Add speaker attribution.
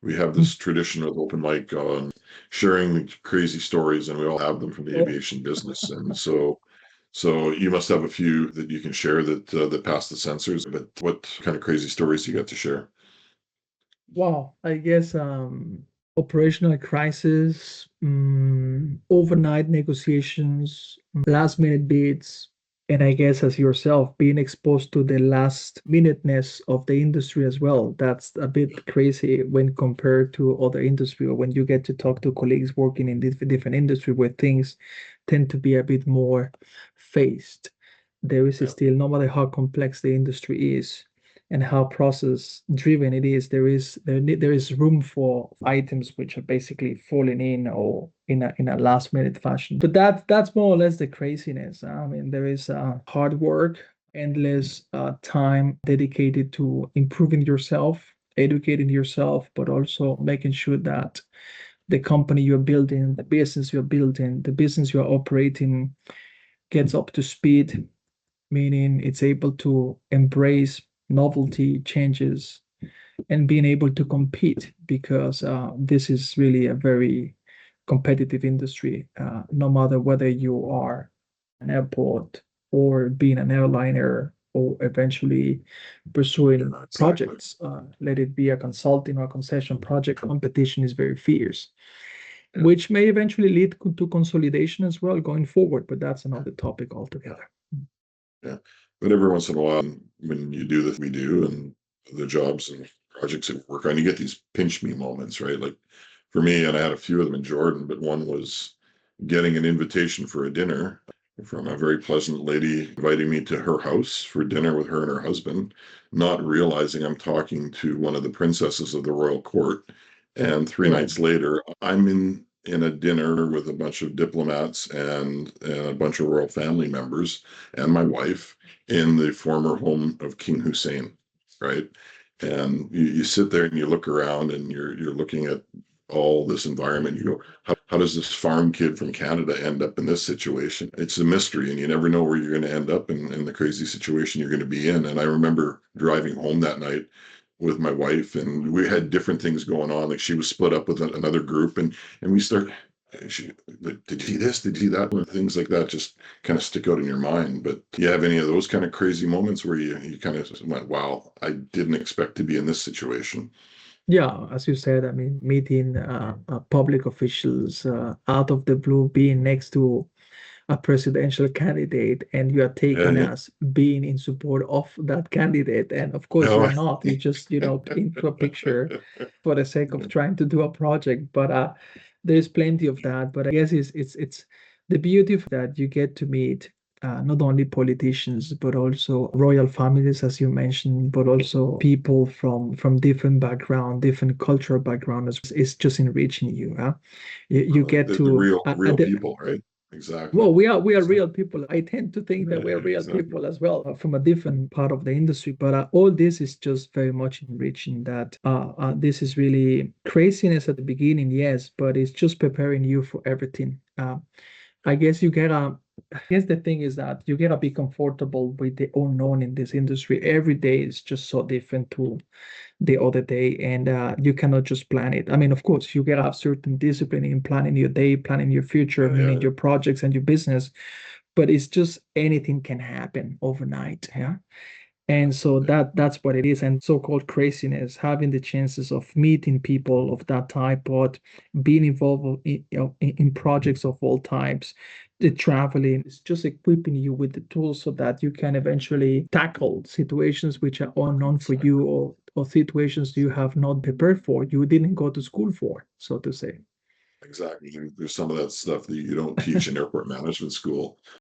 Speaker 1: we have this tradition of open mic on sharing crazy stories, and we all have them from the aviation business. And so you must have a few that you can share that pass the censors. But what kind of crazy stories you got to share?
Speaker 2: Wow, I guess operational crisis, overnight negotiations, last minute bids, and I guess as yourself being exposed to the last minuteness of the industry as well. That's a bit crazy when compared to other industry or when you get to talk to colleagues working in different industry where things tend to be a bit more phased. There is
Speaker 1: Yeah.
Speaker 2: still, no matter how complex the industry is, and how process driven it is, there is room for items which are basically falling in or in a last minute fashion. But that's more or less the craziness. I mean, there is hard work, endless time dedicated to improving yourself, educating yourself, but also making sure that the company you're building, the business you're building, the business you're operating gets up to speed, meaning it's able to embrace novelty, changes, and being able to compete because this is really a very competitive industry. No matter whether you are an airport or being an airliner or eventually pursuing
Speaker 1: Exactly.
Speaker 2: projects, let it be a consulting or concession project, competition is very fierce,
Speaker 1: Yeah.
Speaker 2: which may eventually lead to consolidation as well going forward, but that's another topic altogether.
Speaker 1: Yeah. But every once in a while, when you do this, we do, and the jobs and projects that we work on, you get these pinch me moments, right? Like for me, and I had a few of them in Jordan, but one was getting an invitation for a dinner from a very pleasant lady inviting me to her house for dinner with her and her husband, not realizing I'm talking to one of the princesses of the royal court. And three
Speaker 2: Oh,
Speaker 1: nights later, I'm in a dinner with a bunch of diplomats and a bunch of royal family members and my wife in the former home of King Hussein, right? And you sit there and you look around and you're looking at all this environment. You go, how does this farm kid from Canada end up in this situation? It's a mystery, and you never know where you're going to end up in the crazy situation you're going to be in. And I remember driving home that night with my wife, and we had different things going on. Like she was split up with another group, and we start. She, like, did you see this? Did you see that? And things like that just kind of stick out in your mind. But do you have any of those kind of crazy moments where you kind of went, "Wow, I didn't expect to be in this situation."
Speaker 2: yeah, as you said, I mean, meeting public officials out of the blue, being next to a presidential candidate, and you are
Speaker 1: Yeah,
Speaker 2: taken
Speaker 1: yeah.
Speaker 2: as being in support of that candidate. And of course, you
Speaker 1: No.
Speaker 2: are not. You just, into a picture for the sake of trying to do a project. But there's plenty of that. But I guess it's the beauty of that you get to meet not only politicians but also royal families, as you mentioned, but also people from different background, different cultural background. It's just enriching you. Huh? You get
Speaker 1: The
Speaker 2: to
Speaker 1: real people, right? Exactly.
Speaker 2: well, we are real
Speaker 1: Exactly.
Speaker 2: people. I tend to think that
Speaker 1: Yeah,
Speaker 2: we're
Speaker 1: yeah,
Speaker 2: real
Speaker 1: exactly.
Speaker 2: people as well from a different part of the industry. But all this is just very much enriching that this is really craziness at the beginning, yes, but it's just preparing you for everything. I guess you gotta, I guess the thing is that you gotta be comfortable with the unknown in this industry. Every day is just so different to the other day, and you cannot just plan it. I mean, of course, you gotta have certain discipline in planning your day, planning your future,
Speaker 1: Yeah,
Speaker 2: meaning
Speaker 1: yeah,
Speaker 2: your projects and your business, but it's just anything can happen overnight. Yeah. And so
Speaker 1: yeah,
Speaker 2: that's what it is. And so-called craziness, having the chances of meeting people of that type, but being involved in projects of all types, the traveling is just equipping you with the tools so that you can eventually tackle situations which are unknown for you,
Speaker 1: exactly.
Speaker 2: or situations you have not prepared for, you didn't go to school for, so to say.
Speaker 1: Exactly. There's some of that stuff that you don't teach in airport management school.